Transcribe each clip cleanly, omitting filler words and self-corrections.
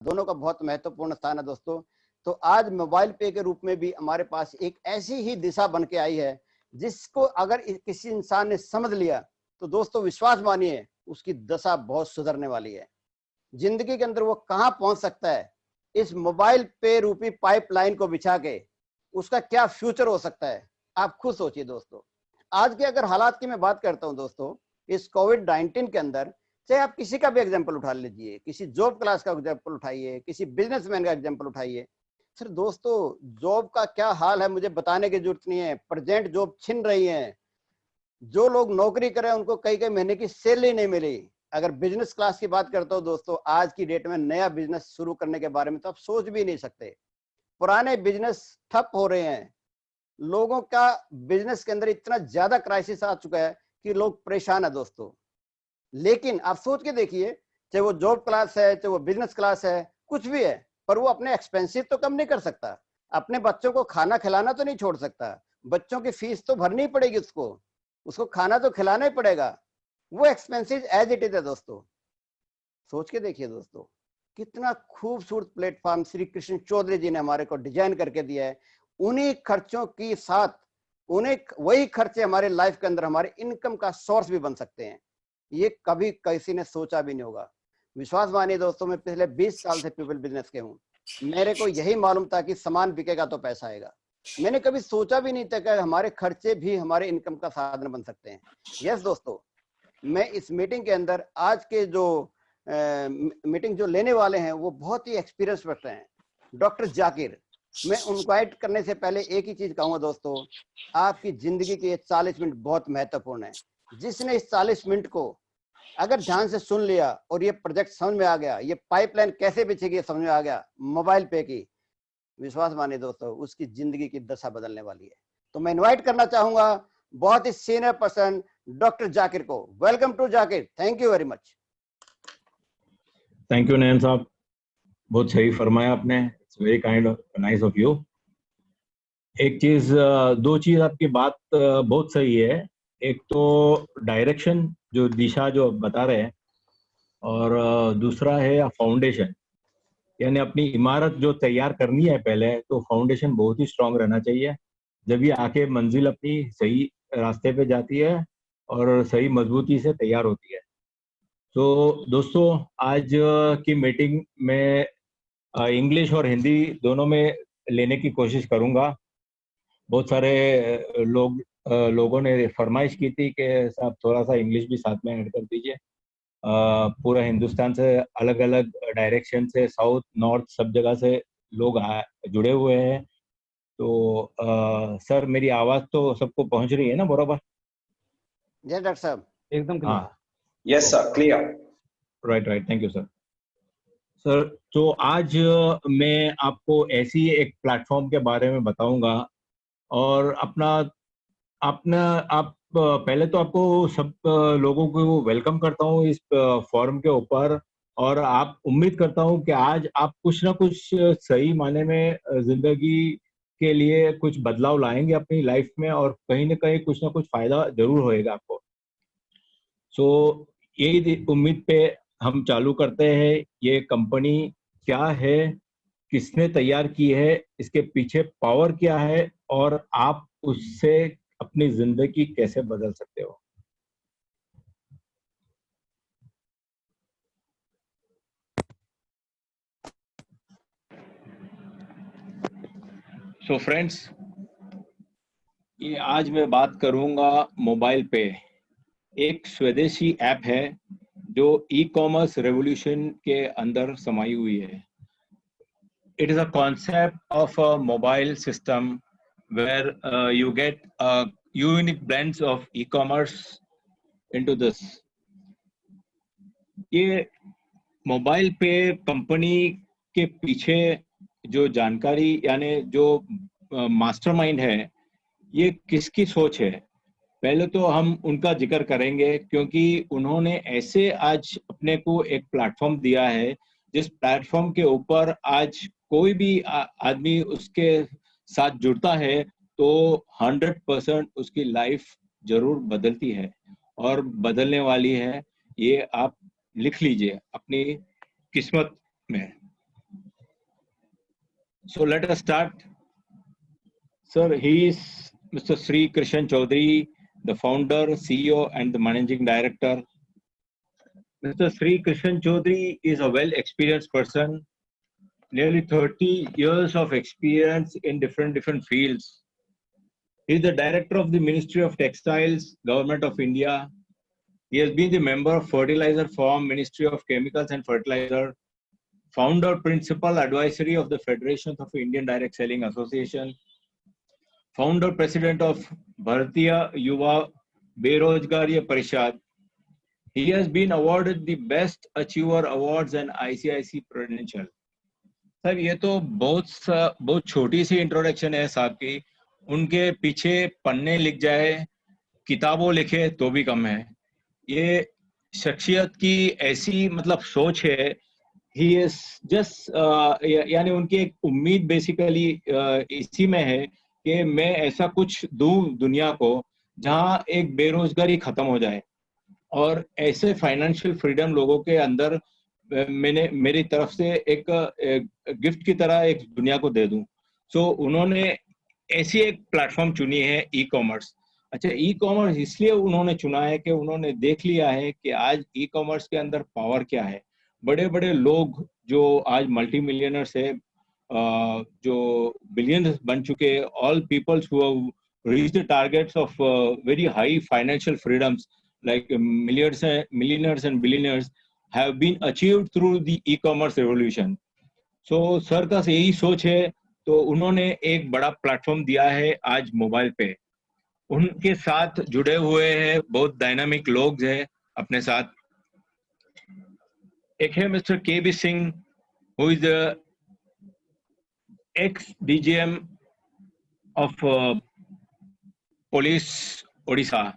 दोनों का बहुत महत्वपूर्ण स्थान है दोस्तों। तो आज मोबाइल पे के रूप में भी हमारे पास एक ऐसी ही दिशा बन के आई है, जिसको अगर किसी इंसान ने समझ लिया तो दोस्तों विश्वास मानिए उसकी दशा बहुत सुधरने वाली है। जिंदगी के अंदर वो कहां पहुंच सकता है, इस मोबाइल पे रूपी पाइपलाइन को बिछा के उसका क्या फ्यूचर हो सकता है, आप खुद सोचिए दोस्तों। आज के अगर हालात की मैं बात करता हूं दोस्तों, इस कोविड-19 के अंदर, चाहे आप किसी का भी एग्जाम्पल उठा लीजिए, किसी जॉब क्लास का एग्जाम्पल उठाइए, किसी बिजनेसमैन का एग्जाम्पल उठाइए। सर दोस्तों, जॉब का क्या हाल है मुझे बताने की जरूरत नहीं है। प्रेजेंट जॉब छिन रही है, जो लोग नौकरी कर रहे हैं उनको कई कई महीने की सैलरी नहीं मिली। अगर बिजनेस क्लास की बात करता हूँ दोस्तों, आज की डेट में नया बिजनेस शुरू करने के बारे में तो आप सोच भी नहीं सकते। पुराने बिजनेस ठप हो रहे हैं। लोगों का बिजनेस के अंदर इतना ज्यादा क्राइसिस आ चुका है कि लोग परेशान है दोस्तों। लेकिन आप सोच के देखिए, चाहे वो जॉब क्लास है, चाहे वो बिजनेस क्लास है, कुछ भी है, पर वो अपने एक्सपेंसिव तो कम नहीं कर सकता। अपने बच्चों को खाना खिलाना तो नहीं छोड़ सकता। बच्चों की फीस तो भरनी पड़ेगी उसको, उसको खाना तो खिलाना ही पड़ेगा। वो एक्सपेंसिव एज इट इज है दोस्तों। सोच के देखिए दोस्तों, कितना खूबसूरत प्लेटफॉर्म श्री कृष्ण चौधरी जी ने हमारे को डिजाइन करके दिया है। उन्हीं खर्चों के साथ उन्हें वही खर्चे हमारे लाइफ के अंदर हमारे इनकम का सोर्स भी बन सकते हैं। ये कभी किसी ने सोचा भी नहीं होगा। विश्वास मानिए दोस्तों, मैं पिछले 20 साल से पीपल बिजनेस के हूँ। मेरे को यही मालूम था कि सामान बिकेगा तो पैसा आएगा। मैंने कभी सोचा भी नहीं था कि हमारे खर्चे भी हमारे इनकम का साधन बन सकते हैं। यस दोस्तों, मैं इस मीटिंग के अंदर आज के जो मीटिंग जो लेने वाले हैं वो बहुत ही एक्सपीरियंस पर्सन हैं, डॉक्टर जाकिर। मैं उनको ऐड करने से पहले एक ही चीज कहूंगा दोस्तों, आपकी जिंदगी के ये 40 मिनट बहुत महत्वपूर्ण है। जिसने इस 40 मिनट को अगर ध्यान से सुन लिया और ये प्रोजेक्ट समझ में आ गया, ये पाइपलाइन कैसे बिछेगी समझ में आ गया मोबाइल पे की, विश्वास मानिए दोस्तों उसकी जिंदगी की दशा बदलने वाली है। तो मैं इनवाइट करना चाहूंगा बहुत ही सीनियर पर्सन डॉक्टर जाकिर को। Welcome to Zakir, thank you very much. Thank you Nayan साहब, बहुत सही फरमाया आपने। It's very kind of nice of you. एक चीज, दो चीज आपकी बात बहुत सही है। एक तो डायरेक्शन, जो दिशा जो बता रहे हैं, और दूसरा है फाउंडेशन। यानी अपनी इमारत जो तैयार करनी है पहले तो फाउंडेशन बहुत ही स्ट्रांग रहना चाहिए, जब ये आके मंजिल अपनी सही रास्ते पे जाती है और सही मजबूती से तैयार होती है। तो दोस्तों, आज की मीटिंग में इंग्लिश और हिंदी दोनों में लेने की कोशिश करूंगा। बहुत सारे लोगों ने फरमाइश की थी कि साहब थोड़ा सा इंग्लिश भी साथ में ऐड कर दीजिए। पूरा हिंदुस्तान से अलग अलग डायरेक्शन से, साउथ नॉर्थ सब जगह से लोग जुड़े हुए हैं। तो सर, मेरी आवाज तो सबको पहुंच रही है ना बराबर? जय डॉक्टर साहब, एकदम क्लियर। हाँ, yes sir, clear. Right, thank you sir. Sir, तो आज मैं आपको ऐसी एक प्लेटफॉर्म के बारे में बताऊंगा, और अपना अपना आप पहले तो आपको सब लोगों को वेलकम करता हूँ इस फोरम के ऊपर। और आप उम्मीद करता हूँ कि आज आप कुछ ना कुछ सही मायने में जिंदगी के लिए कुछ बदलाव लाएंगे अपनी लाइफ में, और कहीं ना कहीं कुछ ना कुछ फायदा जरूर होएगा आपको। सो यही उम्मीद पे हम चालू करते हैं। ये कंपनी क्या है, किसने तैयार की है, इसके पीछे पावर क्या है, और आप उससे अपनी जिंदगी कैसे बदल सकते हो। सो फ्रेंड्स, ये आज मैं बात करूंगा मोबाइल पे। एक स्वदेशी ऐप है जो ई कॉमर्स रेवोल्यूशन के अंदर समाई हुई है। It is a concept of a mobile system where you get unique blends of e-commerce into this. ये मोबाइल पे कंपनी के पीछे जो जानकारी, यानी जो मास्टरमाइंड है, ये किसकी सोच है, पहले तो हम उनका जिक्र करेंगे, क्योंकि उन्होंने ऐसे आज अपने को एक प्लेटफॉर्म दिया है जिस प्लेटफॉर्म के ऊपर आज कोई भी आदमी उसके साथ जुड़ता है तो 100% उसकी लाइफ जरूर बदलती है और बदलने वाली है। ये आप लिख लीजिए अपनी किस्मत में। So let us start. Sir, he is Mr. Sri Krishan Chaudhary, the founder, CEO, and the managing director. Mr. Sri Krishan Chaudhary is a well-experienced person, nearly 30 years of experience in different fields. He is the director of the Ministry of Textiles, Government of India. He has been the member of Fertilizer Firm, Ministry of Chemicals and Fertilizer, founder principal advisory of the Federation of Indian Direct Selling Association, founder president of Bharatiya Yuva Berojgari Parishad. He has been awarded the Best Achiever Awards and ICICI Prudential. Sir ये तो बहुत छोटी सी introduction है साहब की, उनके पीछे पन्ने लिख जाए, किताबों लिखे तो भी कम है। ये शख्सियत की ऐसी मतलब सोच है, ही इज जस्ट यानी उनकी एक उम्मीद बेसिकली इसी में है कि मैं ऐसा कुछ दूं दुनिया को जहां एक बेरोजगारी खत्म हो जाए और ऐसे फाइनेंशियल फ्रीडम लोगों के अंदर मेरी तरफ से एक गिफ्ट की तरह एक दुनिया को दे दूं। सो उन्होंने ऐसी एक प्लेटफॉर्म चुनी है ई कॉमर्स। अच्छा, ई कॉमर्स इसलिए उन्होंने चुना है कि उन्होंने देख लिया है कि आज ई कॉमर्स के अंदर पावर क्या है। बड़े बड़े लोग जो आज मल्टी मिलियनर्स है, जो बिलियंस बन चुके, all peoples who have reached the targets of very high financial freedoms like millionaires and billionaires have been achieved through the e-commerce revolution. So sir का यही सोच है, तो उन्होंने एक बड़ा प्लेटफॉर्म दिया है आज मोबाइल पे। उनके साथ जुड़े हुए हैं बहुत डायनामिक लोग हैं अपने साथ। एक है mister KB. Singh, who is the ex DGM of Police Odisha.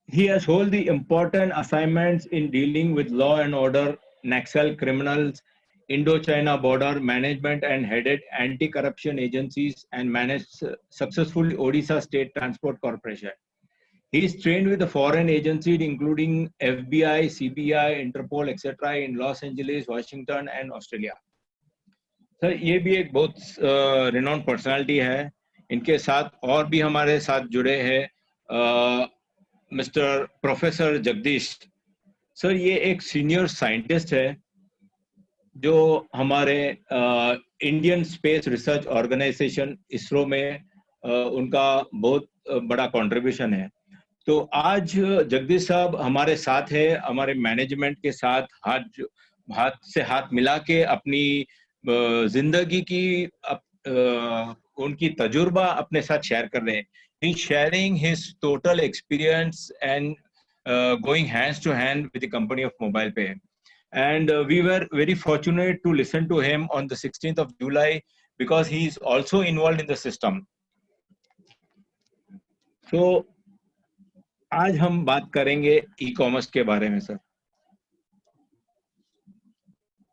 He has held the important assignments in dealing with law and order, Naxal criminals, Indo-China border management, and headed anti-corruption agencies and managed successfully Odisha State Transport Corporation. He is trained with the foreign agencies including FBI, CBI, Interpol, etc. in Los Angeles, Washington, and Australia. Sir ये भी एक बहुत renowned personality है। इनके साथ और भी हमारे साथ जुड़े हैं मिस्टर प्रोफेसर जगदीश सर। ये एक सीनियर साइंटिस्ट है जो हमारे Indian space research organisation ISRO में उनका बहुत बड़ा कंट्रीब्यूशन है। तो आज जगदीश साहब हमारे साथ है, हमारे मैनेजमेंट के साथ हाथ से हाथ मिला के अपनी जिंदगी की उनकी तजुर्बा अपने साथ शेयर कर रहे हैं। He's sharing his total experience and going hands to hand with the company of MobilePay. And we were very fortunate to listen to him on the 16th of July because he is also involved in the system. So, आज हम बात करेंगे e commerce के बारे में sir.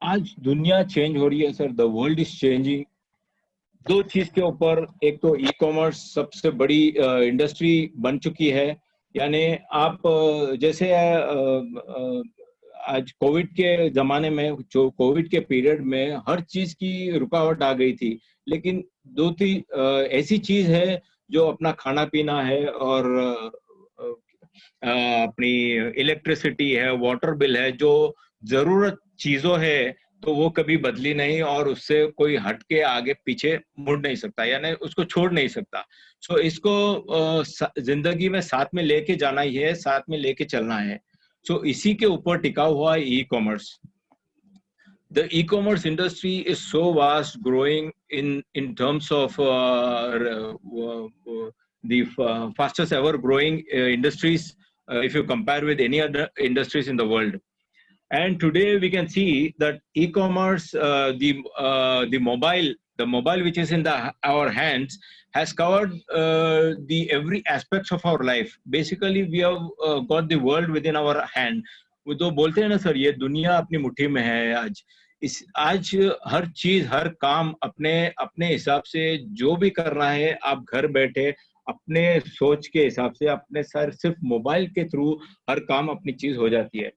आज दुनिया change हो रही है sir, the world is changing. दो चीज के ऊपर, एक तो ई कॉमर्स सबसे बड़ी इंडस्ट्री बन चुकी है। यानी आप जैसे आज कोविड के जमाने में, जो कोविड के पीरियड में हर चीज की रुकावट आ गई थी, लेकिन दो तीन ऐसी चीज है जो अपना खाना पीना है और अपनी इलेक्ट्रिसिटी है, वाटर बिल है, जो जरूरत चीजों है, तो वो कभी बदली नहीं और उससे कोई हट के आगे पीछे मुड़ नहीं सकता, यानी उसको छोड़ नहीं सकता। सो इसको जिंदगी में साथ में लेके जाना ही है, साथ में लेके चलना है। सो इसी के ऊपर टिका हुआ e commerce. The e-commerce industry is so vast, growing in terms of the fastest ever growing industries if you compare with any other industries in the world. And today we can see that e-commerce, the mobile which is in our hands, has covered the every aspects of our life. Basically, we have got the world within our hand. वो तो बोलते हैं ना sir, ये दुनिया अपनी मुट्ठी में है आज हर चीज, हर काम अपने हिसाब से जो भी करना है, आप घर बैठे अपने सोच के हिसाब से, अपने सिर्फ मोबाइल के थ्रू हर काम अपनी चीज हो जाती है।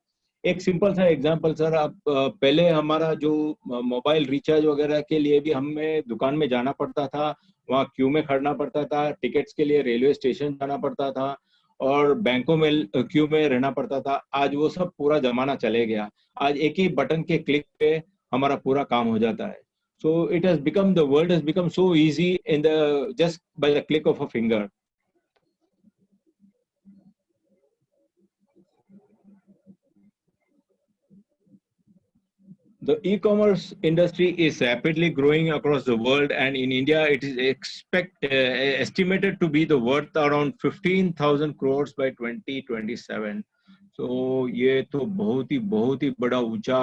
एक सिंपल सा एग्जांपल सर, आप पहले हमारा जो मोबाइल रिचार्ज वगैरह के लिए भी हमें दुकान में जाना पड़ता था, वहाँ क्यू में खड़ना पड़ता था, टिकट्स के लिए रेलवे स्टेशन जाना पड़ता था और बैंकों में क्यू में रहना पड़ता था। आज वो सब पूरा जमाना चले गया। आज एक ही बटन के क्लिक पे हमारा पूरा काम हो जाता है। So it has become, the world has become so easy in the just by the click of a finger. The e-commerce industry is rapidly growing across the world, and in India, it is estimated to be the worth around 15,000 crores by 2027. So ये तो बहुत ही बड़ा ऊंचा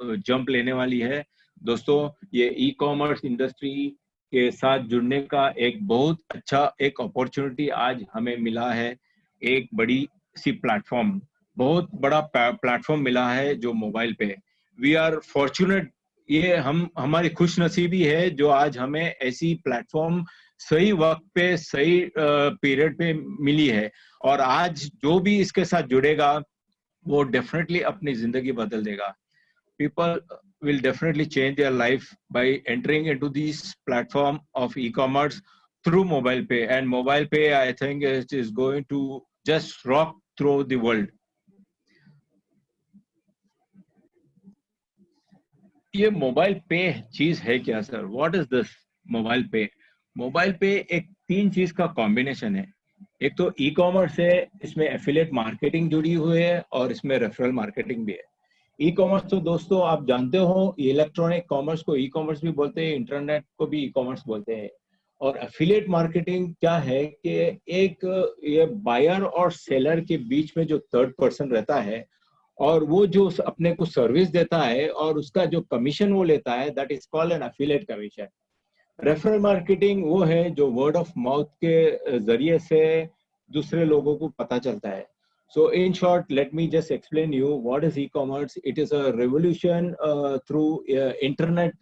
jump लेने वाली है दोस्तों। ये ई-कॉमर्स इंडस्ट्री के साथ जुड़ने का एक बहुत अच्छा एक अपॉर्चुनिटी आज हमें मिला है। एक बड़ी सी प्लेटफॉर्म, बहुत बड़ा प्लेटफॉर्म मिला है जो मोबाइल पे। वी आर फॉर्चुनेट, ये हमारी खुश नसीबी है जो आज हमें ऐसी प्लेटफॉर्म सही वक्त पे सही पीरियड पे मिली है। और आज जो भी इसके साथ जुड़ेगा वो डेफिनेटली अपनी जिंदगी बदल देगा। People will definitely change their life by entering into this platform of e-commerce through mobile pay, and mobile pay I think it is going to just rock through the world. ये mobile पे चीज है क्या sir? What is this mobile पे? Mobile पे एक 3 चीज का कॉम्बिनेशन है। एक तो ई कॉमर्स है, इसमें एफिलिएट मार्केटिंग जुड़ी हुई है और इसमें रेफरल मार्केटिंग भी है। ई कॉमर्स तो दोस्तों आप जानते हो, इलेक्ट्रॉनिक कॉमर्स को ई कॉमर्स भी बोलते हैं, इंटरनेट को भी ई कॉमर्स बोलते हैं। और एफिलिएट मार्केटिंग क्या है कि एक ये बायर और सेलर के बीच में जो थर्ड पर्सन रहता है और वो जो अपने को सर्विस देता है और उसका जो कमीशन वो लेता है, that is called an affiliate commission. Referral marketing वो है जो वर्ड ऑफ माउथ के जरिए से दूसरे लोगों को पता चलता है। So in short, let me just explain you what is e-commerce. It is a revolution through internet,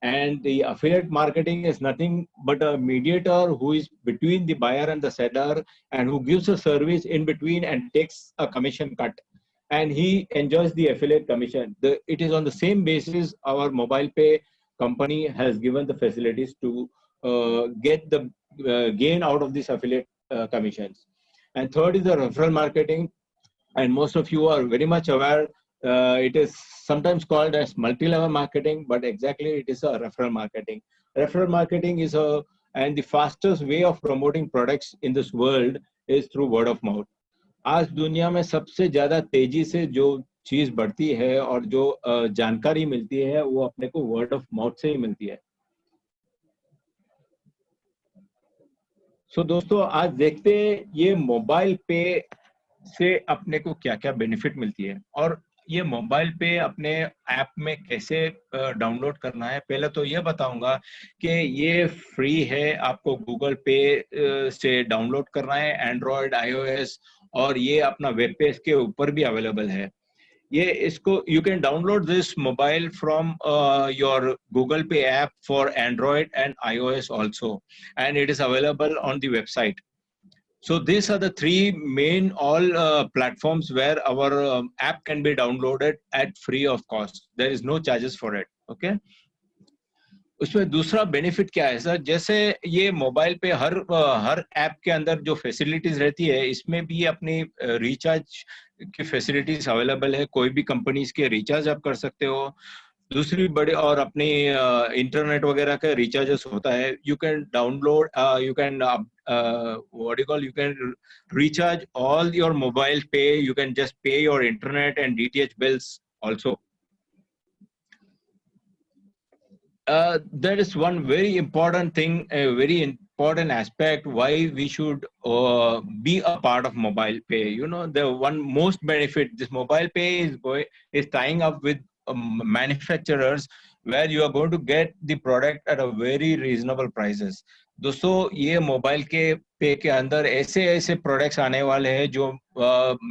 and the affiliate marketing is nothing but a mediator who is between the buyer and the seller and who gives a service in between and takes a commission cut. And he enjoys the affiliate commission. It is on the same basis our mobile pay company has given the facilities to get the gain out of these affiliate commissions. And third is the referral marketing. And most of you are very much aware, it is sometimes called as multi-level marketing, but exactly it is a referral marketing. Referral marketing is and the fastest way of promoting products in this world is through word of mouth. आज दुनिया में सबसे ज्यादा तेजी से जो चीज बढ़ती है और जो जानकारी मिलती है वो अपने को वर्ड ऑफ माउथ से ही मिलती है। सो दोस्तों आज देखते हैं ये मोबाइल पे से अपने को क्या क्या बेनिफिट मिलती है और ये मोबाइल पे अपने ऐप में कैसे डाउनलोड करना है। पहले तो ये बताऊंगा कि ये फ्री है, आपको गूगल पे से डाउनलोड करना है, एंड्रॉयड, आईओएस, और ये अपना वेब पेज के ऊपर भी अवेलेबल है। ये इसको you can download this mobile from your Google Pay app for Android and iOS also, and it is available on the website. So these are the 3 main all platforms where our app can be downloaded at free of cost. There is no charges for it. Okay. उसमें दूसरा benefit क्या है sir? जैसे ये mobile पे हर app के अंदर जो फैसिलिटीज रहती है, इसमें भी अपनी रिचार्ज की फैसिलिटीज अवेलेबल है। कोई भी कंपनीज के रिचार्ज आप कर सकते हो। दूसरी बड़े और अपनी इंटरनेट वगैरह का रिचार्जेस होता है। You can download, you can what you call, you can recharge all your mobile pay, you can just pay your internet and DTH bills also. There is one very important thing, a very important aspect why we should be a part of mobile pay. You know, the one most benefit this mobile pay is tying up with manufacturers where you are going to get the product at a very reasonable prices. दोस्तों ये mobile के पे के अंदर ऐसे ऐसे products आने वाले हैं जो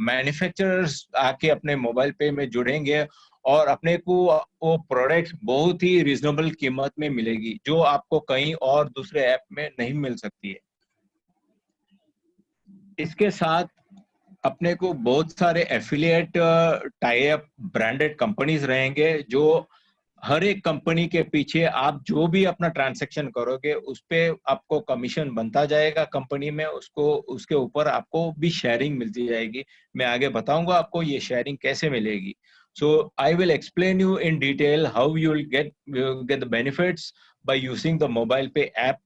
मैन्युफैक्चरर्स आके अपने मोबाइल पे में जुड़ेंगे और अपने को वो प्रोडक्ट्स बहुत ही रीजनेबल कीमत में मिलेगी जो आपको कहीं और दूसरे ऐप में नहीं मिल सकती है। इसके साथ अपने को बहुत सारे affiliate tie up branded companies रहेंगे, जो हर एक कंपनी के पीछे आप जो भी अपना ट्रांजैक्शन करोगे उस पे आपको कमीशन बनता जाएगा कंपनी में, उसको उसके ऊपर आपको भी शेयरिंग मिलती जाएगी। मैं आगे बताऊंगा आपको ये शेयरिंग कैसे मिलेगी। So I will explain you in detail how you will get the benefits by using the mobile pay app.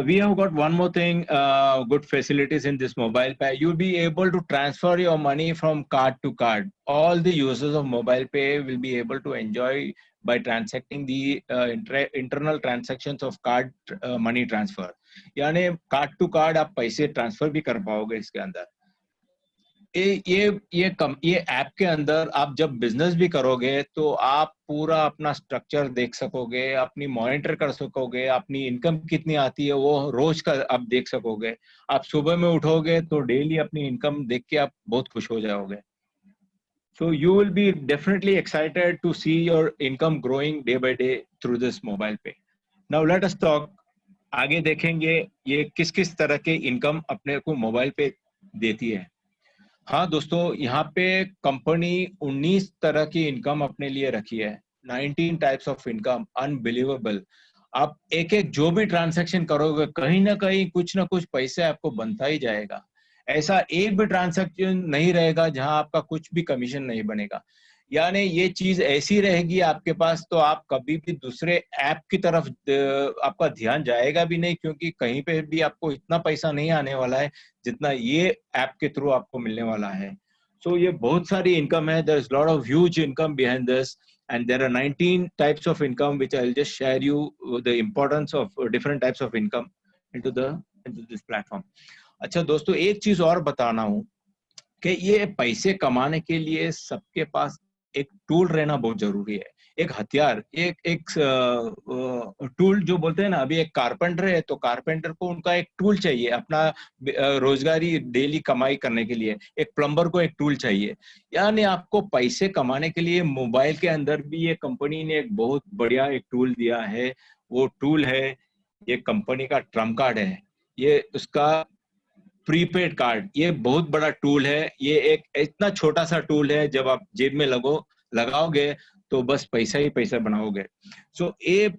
We have got one more thing, good facilities in this mobile pay. You'll be able to transfer your money from card to card. All the users of mobile pay will be able to enjoy by transacting the internal transactions of card money transfer. यानी card to card आप पैसे transfer भी कर पाओगे इसके अंदर. ये app के अंदर आप जब बिजनेस भी करोगे तो आप पूरा अपना स्ट्रक्चर देख सकोगे, अपनी मॉनिटर कर सकोगे, अपनी इनकम कितनी आती है वो रोज का आप देख सकोगे. आप सुबह में उठोगे तो डेली अपनी इनकम देख के आप बहुत खुश हो जाओगे. So you will be definitely excited to see your income growing day by day through this mobile pay. Now let us talk. आगे देखेंगे ये किस किस तरह के इनकम अपने को मोबाइल पे देती है. हाँ दोस्तों, यहाँ पे कंपनी 19 तरह की इनकम अपने लिए रखी है. 19 टाइप्स ऑफ इनकम, अनबिलीवेबल. आप एक एक जो भी ट्रांजैक्शन करोगे कहीं ना कहीं कुछ ना कुछ पैसे आपको बनता ही जाएगा. ऐसा एक भी ट्रांजैक्शन नहीं रहेगा जहां आपका कुछ भी कमीशन नहीं बनेगा. यानी ये चीज ऐसी रहेगी आपके पास तो आप कभी भी दूसरे ऐप की तरफ आपका ध्यान जाएगा भी नहीं, क्योंकि कहीं पे भी आपको इतना पैसा नहीं आने वाला है जितना ये ऐप के थ्रू आपको मिलने वाला है. सो ये बहुत सारी इनकम है. There is lot of huge income behind this, and there are 19 types of income which I'll just share you the importance of different types of income into this platform. अच्छा दोस्तों, एक चीज और बताना हूं कि ये पैसे कमाने के लिए सबके पास एक टूल रहना बहुत जरूरी है. एक हथियार, एक टूल जो बोलते हैं ना, अभी एक कारपेंटर है तो कारपेंटर को उनका एक टूल चाहिए अपना रोजगारी डेली कमाई करने के लिए. एक प्लम्बर को एक टूल चाहिए. यानी आपको पैसे कमाने के लिए मोबाइल के अंदर भी ये कंपनी ने एक बहुत बढ़िया एक टूल दिया है. वो टूल है, ये कंपनी का ट्रम्प कार्ड है. ये उसका प्रीपेड कार्ड. ये बहुत बड़ा टूल है. ये एक इतना छोटा सा टूल है, जब आप जेब में लगाओगे तो बस पैसा ही पैसा बनाओगे. सो ये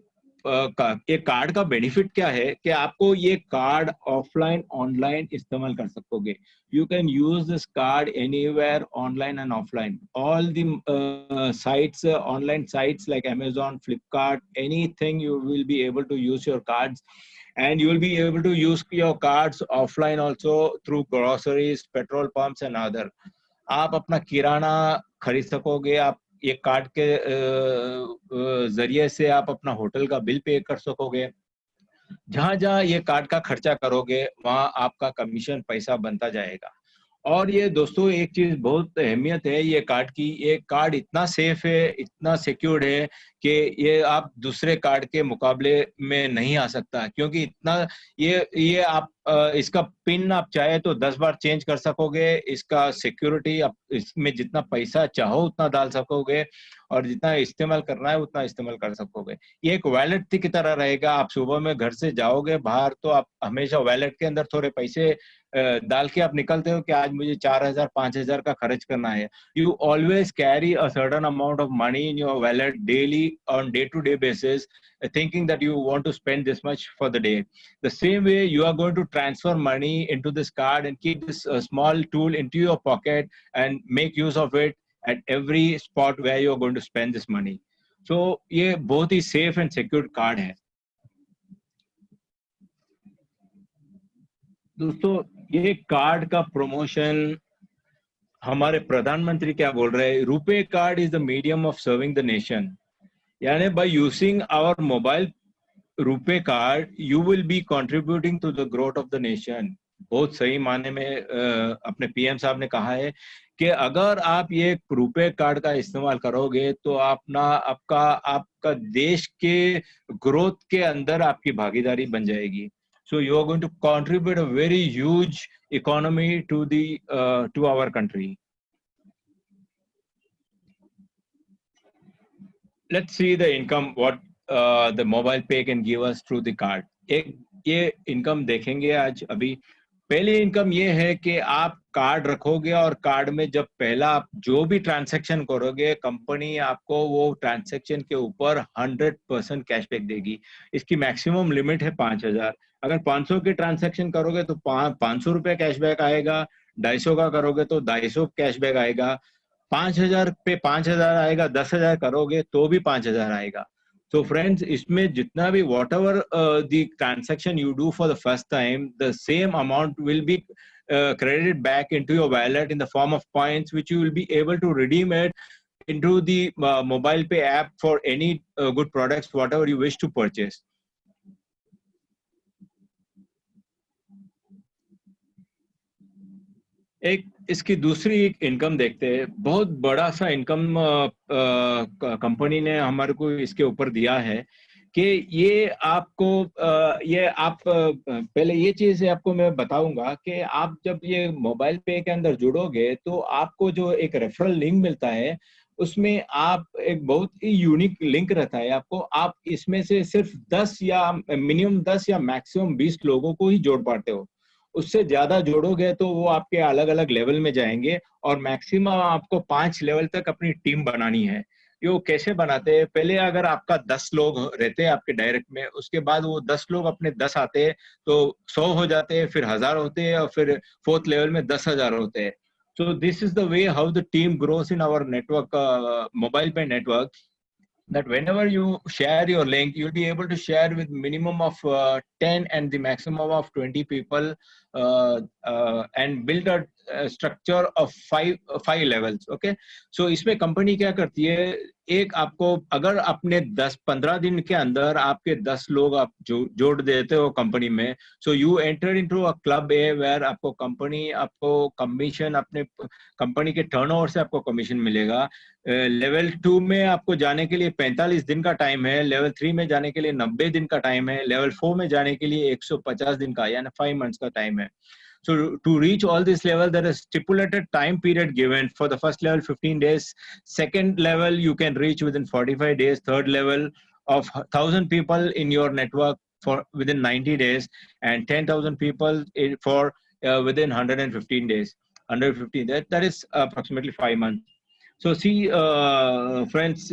कार्ड का बेनिफिट क्या है कि आपको ये कार्ड ऑफलाइन ऑनलाइन इस्तेमाल कर सकोगे. You can use this card anywhere, online and offline. All the sites, online sites like Amazon, Flipkart, anything you will be able to use your cards. And you will be able to use your cards offline also through groceries, petrol pumps and other. आप अपना किराना खरीद सकोगे. आप ये card के जरिए से आप अपना होटल का बिल पे कर सकोगे. जहां जहां ये कार्ड का खर्चा करोगे वहां आपका कमीशन पैसा बनता जाएगा. और ये दोस्तों एक चीज बहुत अहमियत है ये कार्ड की. ये कार्ड इतना सेफ है, इतना सिक्योर्ड है कि ये आप दूसरे कार्ड के मुकाबले में नहीं आ सकता, क्योंकि इतना ये आप इसका पिन आप चाहे तो 10 बार चेंज कर सकोगे. इसका सिक्योरिटी आप इसमें जितना पैसा चाहो उतना डाल सकोगे और जितना इस्तेमाल करना है उतना इस्तेमाल कर सकोगे. ये एक वैलेट की तरह रहेगा. आप सुबह में घर से जाओगे बाहर तो आप हमेशा वैलेट के अंदर थोड़े पैसे डाल के आप निकलते हो कि आज मुझे 4,000 5,000 का खर्च करना है. You always carry a certain amount of money in your wallet daily on day to day basis, thinking that you want to spend this much for the day. The same way you are going to transfer money into this card and keep this small tool into your pocket and make use of it at every spot where you are going to spend this money. So ये बहुत ही safe and secure card है. दोस्तों ये card का promotion हमारे प्रधानमंत्री क्या बोल रहे हैं? RuPay card is the medium of serving the nation. यानी by using our mobile RuPay card you will be contributing to the growth of the nation. बहुत सही माने में अपने पीएम साहब ने कहा है कि अगर आप ये रुपे कार्ड का इस्तेमाल करोगे तो आपका देश के ग्रोथ के अंदर आपकी भागीदारी बन जाएगी. So you are going to contribute a very huge economy to our country. Let's see the income what the mobile pay can give us through the card. एक ये income देखेंगे आज. अभी पहली इनकम ये है कि आप कार्ड रखोगे और कार्ड में जब पहला आप जो भी ट्रांजैक्शन करोगे कंपनी आपको वो ट्रांजैक्शन के ऊपर 100% कैशबैक देगी। इसकी मैक्सिमम लिमिट है 5,000। अगर 500 के ट्रांजैक्शन करोगे तो 500 रुपये कैशबैक आएगा, 250 का करोगे तो 250 कैशबैक आएगा, 5,000 पे 5,000 आएगा, 10,000 करोगे तो भी 5,000 आएगा। So friends, इसमें जितना भी whatever the transaction you do for the first time, the same amount will be credited back into your wallet in the form of points, which you will be able to redeem it into the mobile pay app for any good products, whatever you wish to purchase. एक इसकी दूसरी एक income देखते हैं। बहुत बड़ा सा income company ने हमारे को इसके ऊपर दिया है कि ये आपको ये आप पहले ये चीज आपको मैं बताऊंगा कि आप जब ये मोबाइल पे के अंदर जुड़ोगे तो आपको जो एक रेफरल लिंक मिलता है उसमें आप एक बहुत ही यूनिक लिंक रहता है आपको। आप इसमें से सिर्फ 10 या मिनिमम 10 या मैक्सिमम 20 लोगों को ही जोड़ पाते हो। उससे ज्यादा जोड़ोगे तो वो आपके अलग अलग लेवल में जाएंगे और मैक्सिमम आपको 5 लेवल तक अपनी टीम बनानी है। ये वो कैसे बनाते हैं, पहले अगर आपका 10 लोग रहते हैं आपके डायरेक्ट में, उसके बाद वो 10 लोग अपने 10 आते हैं तो 100 हो जाते हैं, फिर 1000 होते हैं और फिर 4th लेवल में 10,000 होते हैं। So this is the way how the team grows in our network, mobile pay network, that whenever you share your link, you'll be able to share with minimum of 10 and the maximum of 20 people, and build a structure of 5 levels. Okay, so इसमें company क्या करती है, एक आपको अगर अपने 10-15 दिन के अंदर आपके 10 लोग आप जोड़ देते हो कंपनी में, so you enter into a club A where आपको कंपनी आपको कमीशन अपने कंपनी के टर्नओवर से आपको कमीशन मिलेगा। लेवल 2 में आपको जाने के लिए 45 दिन का टाइम है, लेवल 3 में जाने के लिए 90 दिन का टाइम है, लेवल 4 में जाने के लिए 150 दिन का यानी 5 months का टाइम है। So to reach all this level, there is stipulated time period given. For the first level 15 days, second level you can reach within 45 days, third level of 1,000 people in your network for within 90 days, and 10,000 people for within 115 days. 115, that is approximately 5 months. So see, friends,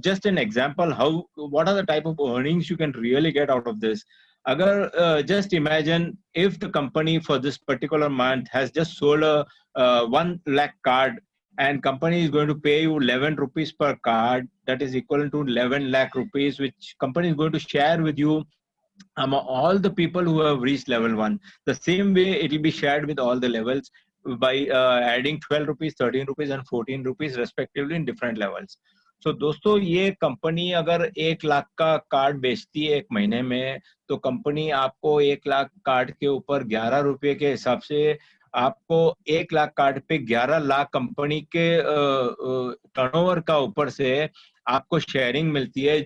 just an example what are the type of earnings you can really get out of this. Agar just imagine if the company for this particular month has just sold a 1 lakh card, and company is going to pay you 11 rupees per card, that is equivalent to 11 lakh rupees, which company is going to share with you among all the people who have reached level 1. The same way it will be shared with all the levels by adding 12 rupees, 13 rupees and 14 rupees respectively in different levels. So दोस्तों, ये company अगर 1 लाख का card बेचती है एक महीने में, तो कंपनी आपको 1 लाख कार्ड के ऊपर 11 रुपये के हिसाब से आपको 1 लाख कार्ड पे 11 लाख कंपनी के टर्नओवर का ऊपर से आपको शेयरिंग मिलती है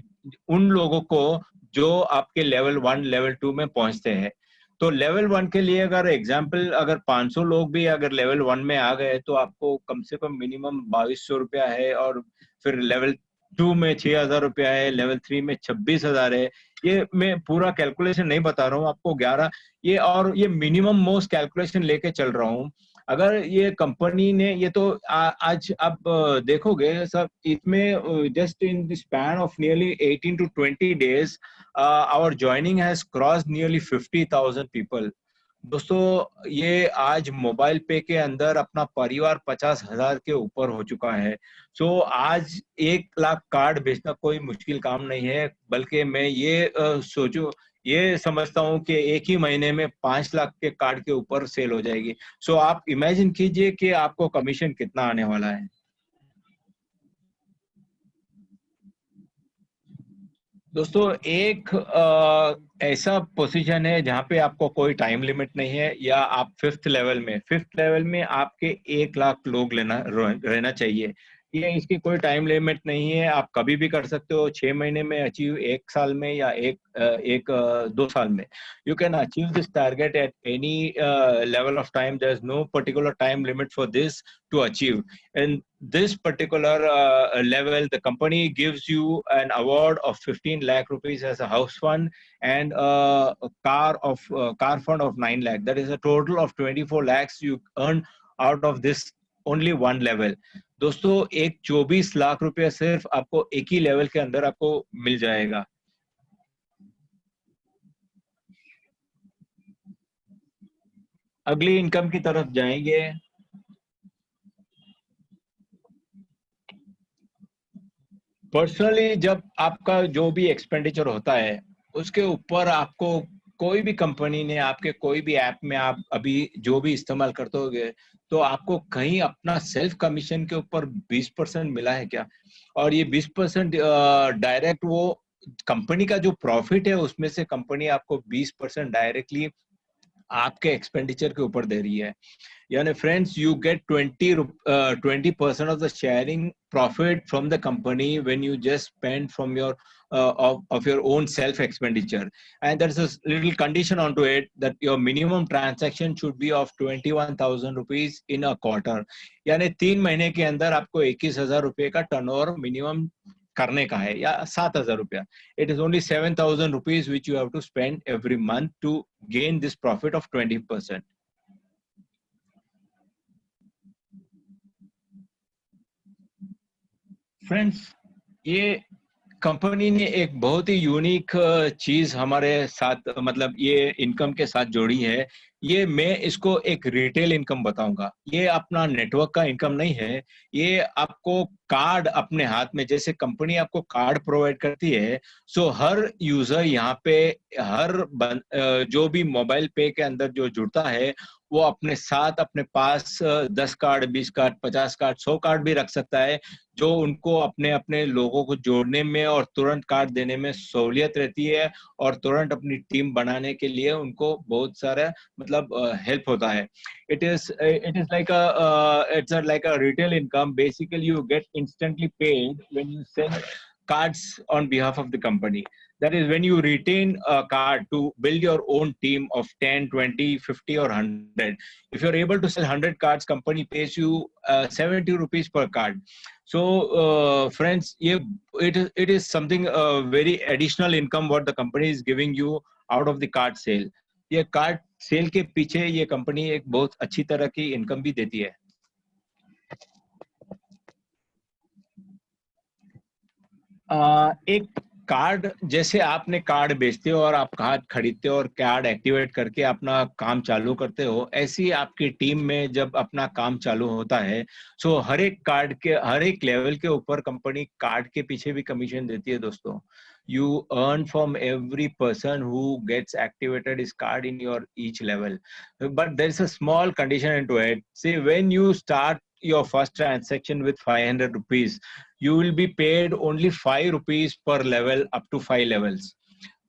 उन लोगों को जो आपके लेवल 1 लेवल 2 में पहुंचते हैं। तो लेवल 1 के लिए अगर एग्जाम्पल अगर 500 लोग भी अगर लेवल 1 में आ गए तो आपको कम से कम मिनिमम 2200 रुपया है, और फिर लेवल 2 में 6,000 रुपया है, लेवल 3 में 26,000 है। ये मैं पूरा कैलकुलेशन नहीं बता रहा हूँ आपको, 11 ये, और ये मिनिमम मोस्ट कैलकुलेशन लेके चल रहा हूँ। अगर ये कंपनी ने ये तो आज आप देखोगे सब इसमें just in the span of nearly 18 to 20 days our joining has crossed nearly 50,000 people. दोस्तों, ये आज मोबाइल पे के अंदर अपना परिवार 50,000 के ऊपर हो चुका है। सो आज 1 लाख कार्ड बेचना कोई मुश्किल काम नहीं है, बल्कि मैं ये समझता हूँ कि एक ही महीने में 5 लाख के कार्ड के ऊपर सेल हो जाएगी। सो आप इमेजिन कीजिए कि आपको कमीशन कितना आने वाला है। दोस्तों, एक ऐसा पोजीशन है जहाँ पे आपको कोई टाइम लिमिट नहीं है, या आप 5th लेवल में आपके 1 लाख लोग रहना चाहिए। ये इसकी कोई टाइम लिमिट नहीं है, आप कभी भी कर सकते हो, 6 महीने में अचीव, 1 साल में, या 2 साल में. You can achieve this target at any level of time. There's no particular time limit for this to achieve. And this particular level, the company gives you an award of 15 lakh rupees as a house fund, and a car fund of 9 lakh. That is a total of 24 lakhs you earn out of this only one level. दोस्तों, एक 24 लाख रुपया सिर्फ आपको एक ही level के अंदर आपको मिल जाएगा. अगली इनकम की तरफ जाएंगे. पर्सनली जब आपका जो भी एक्सपेंडिचर होता है, उसके ऊपर आपको कोई भी कंपनी ने आपके कोई भी ऐप में आप अभी जो भी इस्तेमाल करते होगे, तो आपको कहीं अपना सेल्फ कमीशन के ऊपर 20% मिला है क्या? और ये 20% डायरेक्ट वो कंपनी का जो प्रॉफिट है उसमें से कंपनी आपको 20% डायरेक्टली आपके एक्सपेंडिचर के ऊपर दे रही है. यानी friends, you get 20% of the sharing profit from the company when you just spend from your of your own self expenditure. And there's a little condition onto it that your minimum transaction should be of 21,000 rupees in a quarter. यानी 3 महीने के अंदर आपको 21,000 रुपए का turnover minimum करने का है, या 7,000 रुपया. It is only 7,000 rupees which you have to spend every month to gain this profit of 20%. Friends, ये कंपनी ने एक बहुत ही यूनिक चीज हमारे साथ, मतलब ये इनकम के साथ जोड़ी है. ये मैं इसको एक रिटेल इनकम बताऊंगा. ये अपना नेटवर्क का इनकम नहीं है. ये आपको कार्ड अपने हाथ में, जैसे कंपनी आपको कार्ड प्रोवाइड करती है, सो हर यूजर यहाँ पे जो भी मोबाइल पे के अंदर जो जुड़ता है, वो अपने साथ अपने पास 10 कार्ड, 20 कार्ड, 50 कार्ड, 100 कार्ड भी रख सकता है, जो उनको अपने अपने लोगों को जोड़ने में और तुरंत कार्ड देने में सहूलियत रहती है, और तुरंत अपनी टीम बनाने के लिए उनको बहुत सारा मतलब हेल्प होता है. It is like a retail income. Basically, you get instantly paid when you sell cards on behalf of the company. That is, when you retain a card to build your own team of 10, 20, 50 or 100. If you're able to sell 100 cards, company pays you 70 rupees per card. So, friends, it is something very additional income what the company is giving you out of the card sale. ये card cell के पीछे ये company एक बहुत अच्छी तरह की income भी देती है. एक कार्ड, जैसे आपने कार्ड बेचते हो और आप कार्ड खरीदते हो और कार्ड एक्टिवेट करके अपना काम चालू करते हो, ऐसी आपकी टीम में जब अपना काम चालू होता है, सो हर एक कार्ड के हर एक लेवल के ऊपर कंपनी कार्ड के पीछे भी कमीशन देती है. दोस्तों, you earn from every person who gets activated his card in your each level. But there's a small condition into it. See, when you start your first transaction with 500 rupees, you will be paid only 5 rupees per level up to 5 levels.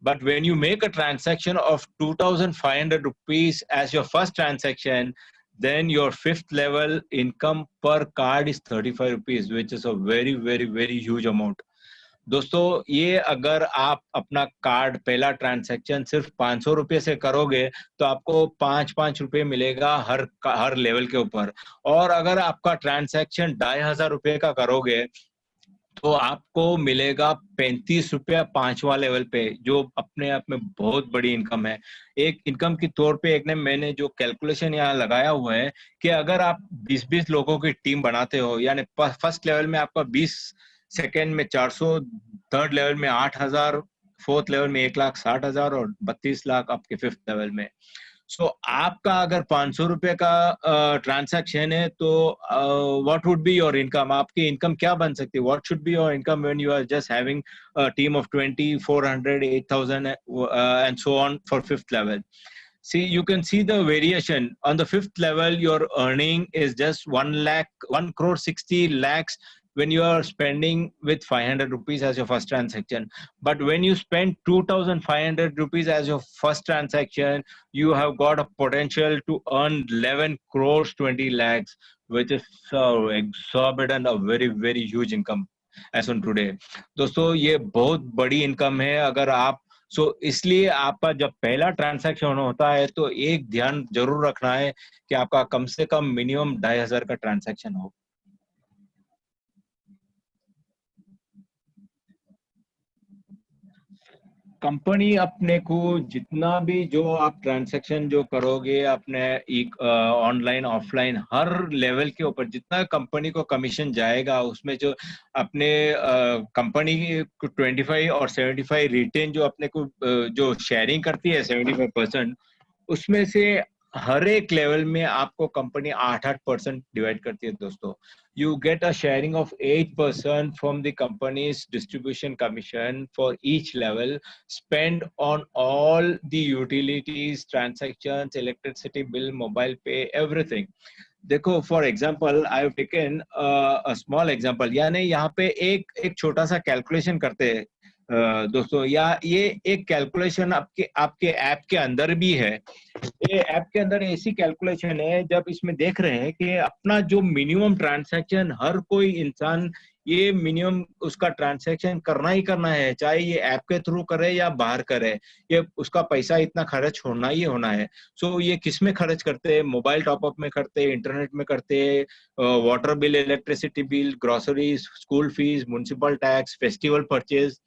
But when you make a transaction of 2,500 rupees as your first transaction, then your 5th level income per card is 35 rupees, which is a very, very, very huge amount. दोस्तों, ये अगर आप अपना card पहला transaction सिर्फ 500 रुपये से करोगे, तो आपको 5-5 रुपये मिलेगा हर लेवल के ऊपर. और अगर आपका ट्रांजैक्शन 2,500 रुपये का करोगे, तो आपको मिलेगा 35 रुपया 5वां लेवल पे, जो अपने आप में बहुत बड़ी इनकम है. एक इनकम के तौर पे मैंने जो कैलकुलेशन यहाँ लगाया हुआ है कि अगर आप 20-20 लोगों की टीम बनाते हो, यानी फर्स्ट लेवल में आपका 20, सेकेंड में 400, थर्ड लेवल में 8,000, फोर्थ लेवल में 1,60,000 और 32 लाख आपके 5th लेवल में. सो आपका अगर 500 रुपए का ट्रांजैक्शन है, तो what would be your income? आपकी इनकम क्या बन सकती है? What should be your income when you are just having a team of 20, 400, 8,000 and so on for 5th level? See, you can see the variation. On the 5th level, your earning is just 1 crore 60 lakhs when you are spending with 500 rupees as your first transaction. But when you spend 2,500 rupees as your first transaction, you have got a potential to earn 11 crores 20 lakhs, which is so exorbitant, a very huge income as on today. दोस्तों ये बहुत बड़ी income है अगर आप इसलिए आपका जब पहला ट्रांजैक्शन होता है तो एक ध्यान जरूर रखना है कि आपका कम से कम मिनिमम 2500 का ट्रांजैक्शन हो। कंपनी अपने को जितना भी जो आप ट्रांजैक्शन जो करोगे अपने एक ऑनलाइन ऑफलाइन हर लेवल के ऊपर जितना कंपनी को कमीशन जाएगा उसमें जो अपने कंपनी को 25 और 75 रिटेन जो अपने को जो शेयरिंग करती है 75%, उसमें से हर एक लेवल में आपको कंपनी 8% डिवाइड करती है दोस्तों। You get a sharing of 8% from the company's distribution commission for each level spent on all the utilities, transactions, electricity bill, mobile pay, everything. देखो for example I have taken a small example, यानी यहाँ पे एक छोटा सा calculation करते हैं दोस्तों, या ये एक कैलकुलेशन आपके ऐप के अंदर भी है। ये ऐप के अंदर ऐसी कैलकुलेशन है जब इसमें देख रहे हैं कि अपना जो मिनिमम ट्रांजैक्शन हर कोई इंसान ये मिनिमम उसका ट्रांजैक्शन करना ही करना है, चाहे ये ऐप के थ्रू करे या बाहर करे, ये उसका पैसा इतना खर्च होना ही होना है। सो ये किस में खर्च करते हैं? मोबाइल टॉपअप में करते हैं, इंटरनेट में करते हैं, water bill, electricity bill, groceries, school fees, municipal tax, festival purchase,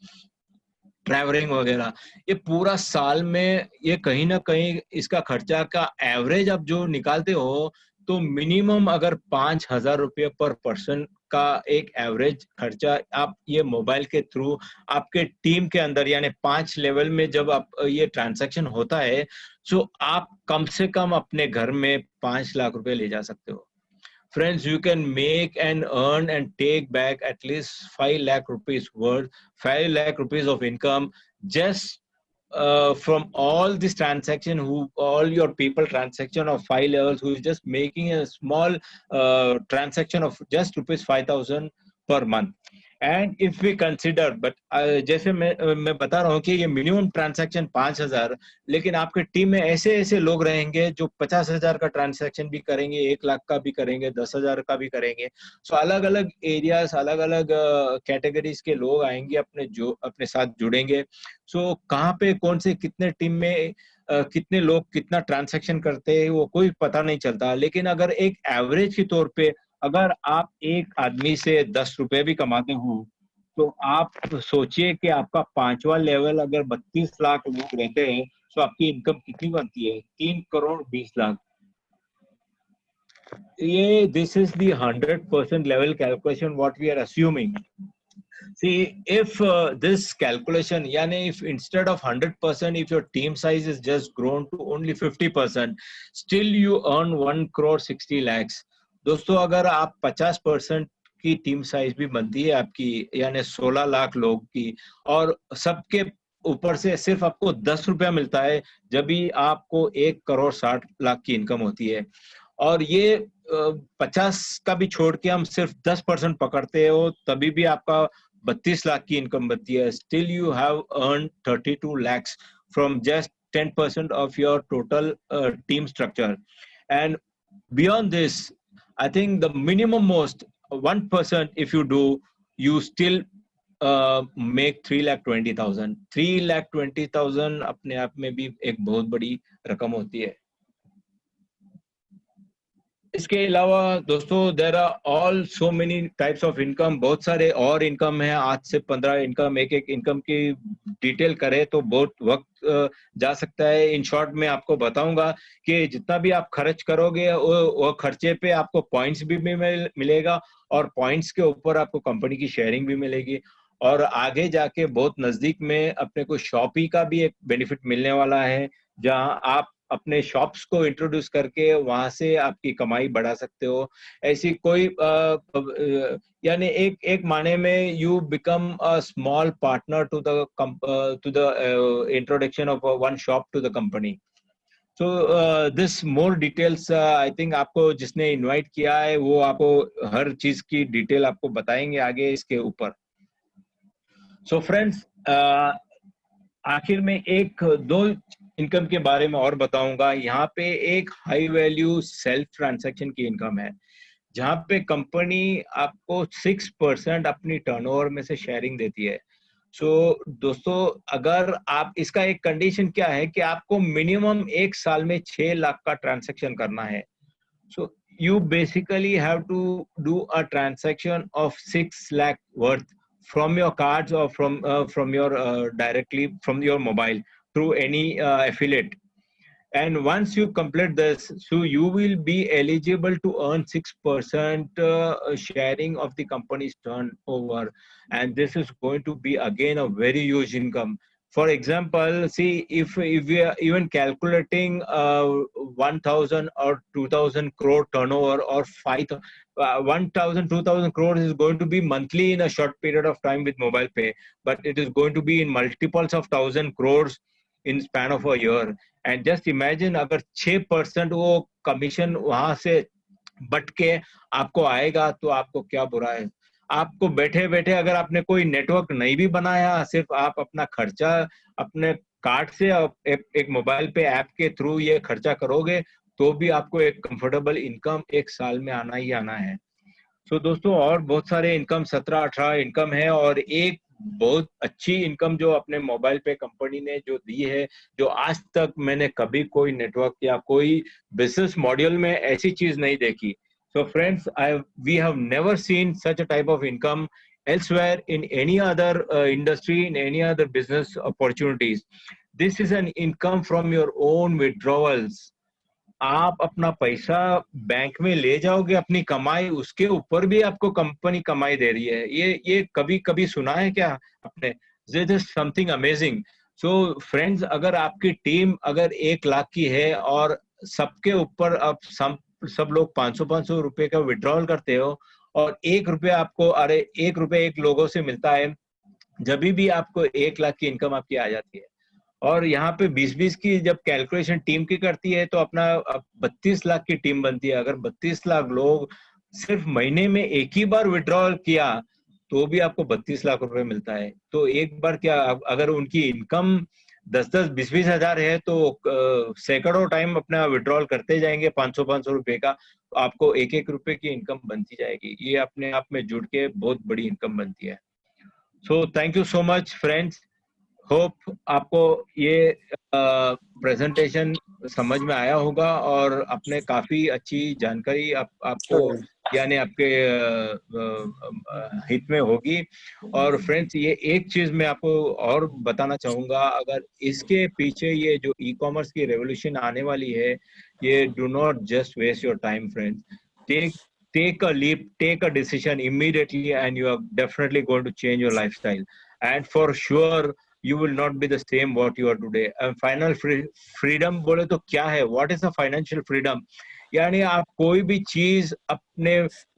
travelling वगैरह। ये पूरा साल में ये कहीं ना कहीं इसका खर्चा का एवरेज आप जो निकालते हो तो मिनिमम अगर 5,000 रुपये पर पर्सन का एक एवरेज खर्चा आप ये मोबाइल के थ्रू आपके टीम के अंदर यानी 5 लेवल में जब आप ये ट्रांजैक्शन होता है तो आप कम से कम अपने घर में 5 लाख रुपए ले जा सकते हो। Friends, you can make and earn and take back at least 5 lakh rupees worth, 5 lakh rupees of income just from all this transaction, all your people transaction of 5 levels, who is just making a small transaction of just rupees 5,000 per month. And if we consider but जैसे मैं बता रहा हूँ कि ये minimum transaction 5,000, लेकिन आपके team में ऐसे ऐसे लोग रहेंगे जो 50,000 का ट्रांजैक्शन भी करेंगे, 1 लाख का भी करेंगे, 10,000 का भी करेंगे। सो अलग अलग एरियाज, अलग अलग कैटेगरीज के लोग आएंगे अपने साथ जुड़ेंगे। सो कहाँ पे कौन से कितने टीम में कितने लोग कितना ट्रांजैक्शन करते हैं वो कोई पता नहीं चलता, लेकिन अगर एक एवरेज के तौर पे अगर आप एक आदमी से 10 रुपए भी कमाते हो तो आप सोचिए कि आपका 5वां लेवल अगर 32 लाख लोग रहते हैं तो आपकी इनकम कितनी बनती है? 3 करोड़ 20 लाख। ये this is the 100% level calculation what we are assuming. See, if this calculation, yani if instead of 100%, if your team size is just grown to only 50%, still you earn 1 crore 60 lakhs. दोस्तों अगर आप 50% की team size भी बनती है आपकी, यानी 16 लाख लोग की, और सबके ऊपर से सिर्फ आपको 10 रुपया मिलता है, जब भी आपको 1 करोड़ 60 लाख की इनकम होती है। और ये 50 का भी छोड़ के हम सिर्फ 10% पकड़ते हो तभी भी आपका 32 लाख की इनकम बनती है। Still you have earn 32 lakhs from just 10% of your total team structure. And beyond this, I think the minimum most 1% if you do, you still make 3,20,000. 3,20,000 अपने आप में भी एक बहुत बड़ी रकम होती है। इसके अलावा दोस्तों there are all so many types of income, बहुत सारे और इनकम है, 8 से 15 इनकम। एक इनकम की डिटेल करें तो बहुत वक्त जा सकता है। इन शॉर्ट में आपको बताऊंगा कि जितना भी आप खर्च करोगे वो खर्चे पे आपको पॉइंट्स भी मिलेगा और पॉइंट्स के ऊपर आपको कंपनी की शेयरिंग भी मिलेगी। और आगे जाके बहुत नजदीक में अपने को शॉपी का भी एक बेनिफिट मिलने वाला है, जहां आप अपने शॉप्स को इंट्रोड्यूस करके वहां से आपकी कमाई बढ़ा सकते हो। ऐसी कोई यानी एक माने में you become a small partner to the introduction of one shop to the company. So this more details I think आपको जिसने इनवाइट किया है वो आपको हर चीज की डिटेल आपको बताएंगे आगे इसके ऊपर। सो फ्रेंड्स, आखिर में एक दो इनकम के बारे में और बताऊंगा। यहाँ पे एक हाई वैल्यू सेल्फ ट्रांजैक्शन की इनकम है। जहाँ पे कंपनी आपको 6% अपनी टर्नओवर में से शेयरिंग देती है। सो दोस्तों, अगर आप, इसका एक कंडीशन क्या है कि आपको मिनिमम 1 साल में 6 लाख का ट्रांजैक्शन करना है। सो you basically have to do a transaction of 6 lakh worth from your cards or from your directly from your mobile through any affiliate. And once you complete this, so you will be eligible to earn 6% sharing of the company's turnover. And this is going to be again a very huge income. For example, see, if we are even calculating 1,000 or 2,000 crore turnover, or 1,000, 2,000 crores is going to be monthly in a short period of time with mobile pay, but it is going to be in multiples of 1,000 crores in span of a year. And just imagine अगर 6% वो commission वहां से but के आपको आएगा तो आपको क्या बुरा है। आपको बैठे बैठे अगर आपने कोई नेटवर्क नहीं भी बनाया, सिर्फ आप अपना खर्चा अपने कार्ड से एक मोबाइल पे ऐप के थ्रू ये खर्चा करोगे तो भी आपको एक कंफर्टेबल इनकम 1 साल में आना ही आना है। सो दोस्तों, और बहुत सारे इनकम 17-18 इनकम है, और एक बहुत अच्छी इनकम जो अपने मोबाइल पे कंपनी ने जो दी है, जो आज तक मैंने कभी कोई नेटवर्क या कोई बिजनेस मॉड्यूल में ऐसी चीज नहीं देखी। So friends, we have never seen such a type of income elsewhere in any other industry, in any other business opportunities. This is an income from your own withdrawals. आप अपना पैसा bank में ले जाओगे, अपनी कमाई, उसके ऊपर भी आपको कंपनी कमाई दे रही है। ये कभी कभी सुना है क्या आपने? This is something amazing. So friends, अगर आपकी टीम अगर 1 लाख की है और सबके ऊपर अब सब लोग 500-500 रुपए का विड्रॉल करते हो, और 1 रुपया आपको, अरे 1 रुपया एक लोगों से मिलता है, जब भी आपको 1 लाख की इनकम आपकी आ जाती है। और यहाँ पे 20-20 की जब कैलकुलेशन टीम की करती है तो अपना 32 लाख की टीम बनती है। अगर 32 लाख लोग सिर्फ महीने में एक ही बार विड्रॉल किया तो भी आपको 32 लाख रुपए मिलता है। तो एक बार क्या, अगर उनकी इनकम 10-10, 20-20 हजार है तो सैकड़ों टाइम अपना विड्रॉल करते जाएंगे 500-500 रुपए का, तो आपको 1-1 रुपए की इनकम बनती जाएगी। ये अपने आप में जुड़ के बहुत बड़ी इनकम बनती है। So thank you so much friends. Hope आपको ये प्रेजेंटेशन समझ में आया होगा और आपने काफी अच्छी जानकारी आपको यानी आपके हित में होगी। और फ्रेंड्स, ये एक चीज मैं आपको और बताना चाहूंगा, अगर इसके पीछे ये जो ई कॉमर्स की रेवोल्यूशन आने वाली है, ये do not just waste your time friends, take a leap, take a decision immediately, and you are definitely going to change your lifestyle, and for sure you will not be the same what you are today. And final freedom बोले तो क्या है? What is the financial freedom? यानी आप कोई भी चीज अपने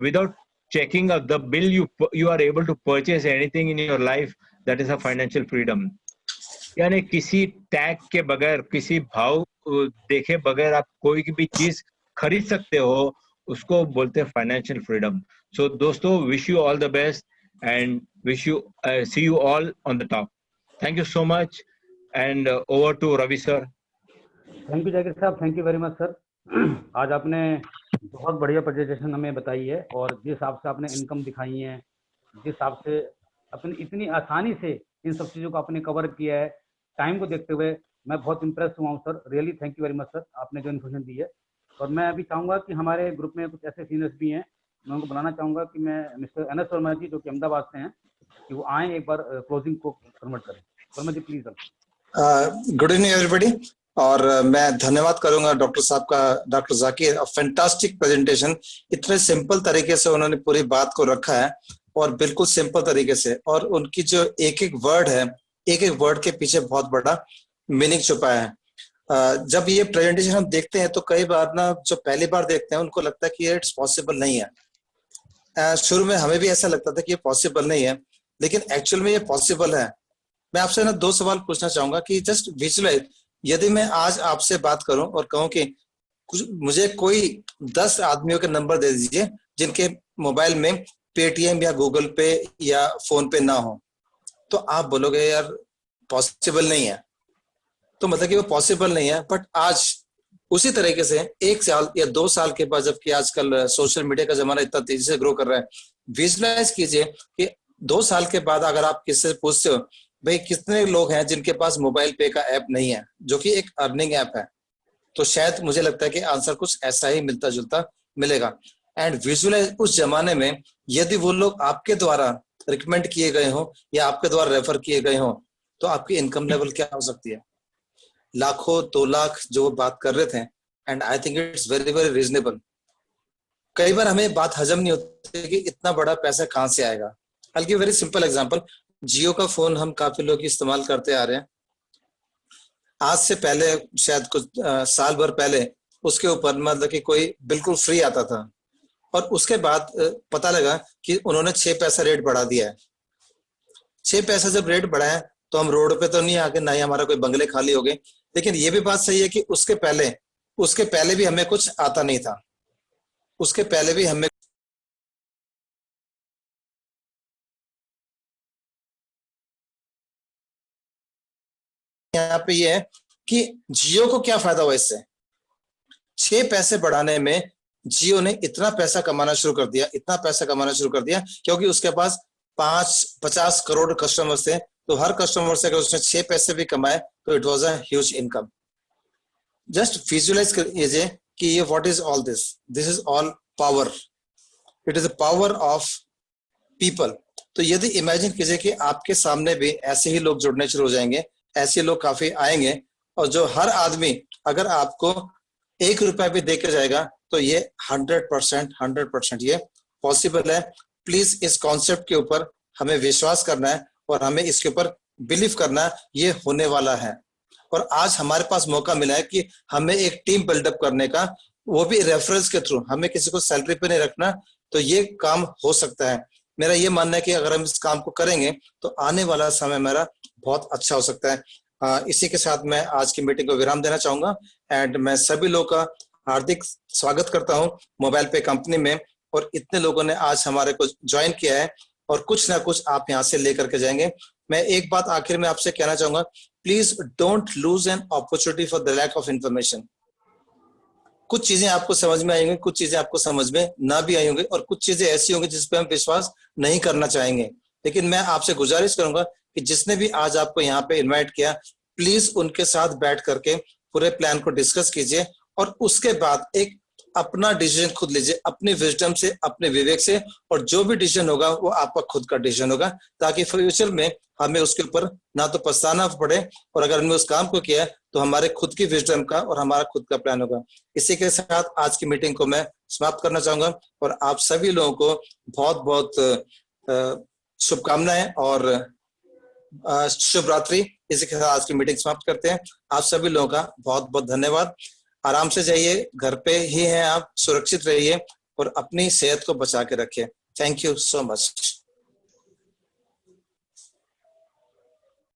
without checking the bill, you are able to purchase anything in your life. That is a financial freedom. यानी किसी टैग के बगैर, किसी भाव देखे बगैर आप कोई भी चीज खरीद सकते हो, उसको बोलते हैं फाइनेंशियल फ्रीडम। सो दोस्तों, wish you all the best and wish you see you all on the top. Thank you so much and over to Ravi sir. Thank you जैकेट साहब, thank you very much sir. आज आपने बहुत बढ़िया presentation हमें बताई है, और जिस हिसाब से आपने इनकम दिखाई है, जिस हिसाब से अपनी इतनी आसानी से इन सब चीज़ों को आपने कवर किया है टाइम को देखते हुए, मैं बहुत इम्प्रेस हुआ हूँ sir. Really thank you very much sir, आपने जो इन्फॉर्मेशन दी है। और मैं अभी चाहूँगा कि हमारे ग्रुप में कुछ ऐसे सीनियर्स भी हैं, मैं उनको बुलाना चाहूँगा कि मैं मिस्टर एनएस वर्मा जी, जो कि अहमदाबाद से हैं, कि वो आए एक बार क्लोजिंग को कन्वर्ट करें। वर्मा जी प्लीज। Good evening everybody. और मैं धन्यवाद करूंगा डॉक्टर साहब का, डॉक्टर जाकिर, फैंटास्टिक प्रेजेंटेशन। इतने सिंपल तरीके से उन्होंने पूरी बात को रखा है, और बिल्कुल सिंपल तरीके से, और उनकी जो एक एक वर्ड है, एक एक वर्ड के पीछे बहुत बड़ा मीनिंग छुपा है। जब ये प्रेजेंटेशन हम देखते हैं तो कई बार ना, जो पहली बार देखते हैं उनको लगता है कि ये इट्स पॉसिबल नहीं है। शुरू में हमें भी ऐसा लगता था कि ये पॉसिबल नहीं है, लेकिन एक्चुअल में ये पॉसिबल है। मैं आपसे ना 2 सवाल पूछना चाहूंगा कि जस्ट विजुअलाइज, यदि मैं आज आपसे बात करूं और कहूं कि मुझे कोई 10 आदमियों के नंबर दे दीजिए जिनके मोबाइल में पेटीएम या गूगल पे या फोन पे ना हो, तो आप बोलोगे यार पॉसिबल नहीं है। तो मतलब कि वो पॉसिबल नहीं है। बट आज उसी तरीके से 1 साल या 2 साल के बाद, जबकि आजकल सोशल मीडिया का जमाना इतना तेजी से ग्रो कर रहा है, विजुअलाइज कीजिए कि 2 साल के बाद अगर आप किसी से पूछते हो भाई कितने लोग हैं जिनके पास मोबाइल पे का ऐप नहीं है, जो कि एक अर्निंग ऐप है, तो शायद मुझे लगता है कि आंसर कुछ ऐसा ही मिलता जुलता मिलेगा। एंड विजुअलाइज उस जमाने में यदि वो लोग आपके द्वारा रिकमेंड किए गए हो या आपके द्वारा रेफर किए गए हो, तो आपकी इनकम लेवल क्या हो सकती है? लाखों 2 लाख जो वो बात कर रहे थे, and I think it's very very reasonable. कई बार हमें बात हजम नहीं होती कि इतना बड़ा पैसा कहां से आएगा। I give very simple example. Jio का फोन हम काफी लोग इस्तेमाल करते आ रहे हैं। आज से पहले शायद कुछ साल भर पहले उसके ऊपर मतलब कि कोई बिल्कुल फ्री आता था, और उसके बाद पता लगा कि उन्होंने 6 पैसा रेट बढ़ा दिया है। 6 पैसा जब रेट बढ़ा है तो हम रोड पे तो नहीं आके, ना ही हमारा कोई बंगले खाली हो गए, लेकिन ये भी बात सही है कि उसके पहले भी हमें कुछ आता नहीं था, उसके पहले भी हमें यहाँ पे ये है कि जियो को क्या फायदा हुआ इससे। 6 पैसे बढ़ाने में जियो ने इतना पैसा कमाना शुरू कर दिया, इतना पैसा कमाना शुरू कर दिया, क्योंकि उसके पास 50 करोड़ कस्टमर्स थे। तो हर कस्टमर से अगर उसने 6 पैसे भी कमाए तो it was a huge income. Just visualise कीजिए कि ये what is all this, this is all power, it is the power of people. तो यदि इमेजिन कीजिए कि आपके सामने भी ऐसे ही लोग जुड़ने शुरू हो जाएंगे, ऐसे लोग काफी आएंगे, और जो हर आदमी अगर आपको 1 रुपया भी दे के जाएगा तो ये 100% ये पॉसिबल है। प्लीज इस कॉन्सेप्ट के ऊपर हमें विश्वास करना है और हमें इसके ऊपर बिलीव करना है, ये होने वाला है। और आज हमारे पास मौका मिला है कि हमें एक टीम बिल्डअप करने का, वो भी रेफरेंस के थ्रू, हमें किसी को सैलरी पे नहीं रखना, तो ये काम हो सकता है। मेरा ये मानना है कि अगर हम इस काम को करेंगे तो आने वाला समय मेरा बहुत अच्छा हो सकता है। इसी के साथ मैं आज की मीटिंग को विराम देना चाहूंगा, एंड मैं सभी लोगों का हार्दिक स्वागत करता हूं मोबाइल पे कंपनी में। और इतने लोगों ने आज हमारे को ज्वाइन किया है और कुछ ना कुछ आप यहाँ से लेकर के जाएंगे। मैं एक बात आखिर में आपसे कहना चाहूंगा, please don't lose an opportunity for the lack of information. कुछ चीजें आपको समझ में आएंगी, कुछ चीजें आपको समझ में ना भी आई होंगी, और कुछ चीजें ऐसी होंगी जिस पे हम विश्वास नहीं करना चाहेंगे। लेकिन मैं आपसे गुजारिश करूंगा कि जिसने भी आज आपको यहाँ पे इनवाइट किया, प्लीज उनके साथ बैठ करके पूरे प्लान को डिस्कस कीजिए, और उसके बाद एक अपना डिसीजन खुद लीजिए, अपनी विजडम से, अपने विवेक से, और जो भी डिसीजन होगा वो आपका खुद का डिसीजन होगा, ताकि फ्यूचर में हमें उसके ऊपर ना तो पछताना पड़े, और अगर हमने उस काम को किया तो हमारे खुद की विजडम का और हमारा खुद का प्लान होगा। इसी के साथ आज की मीटिंग को मैं समाप्त करना चाहूंगा, और आप सभी लोगों को बहुत बहुत शुभकामनाएं और शुभ रात्रि। इसी के साथ आज की मीटिंग समाप्त करते हैं। आप सभी लोगों का बहुत बहुत धन्यवाद। आराम से जाइए, घर पे ही हैं आप, सुरक्षित रहिए और अपनी सेहत को बचा के रखिए। Thank you so much.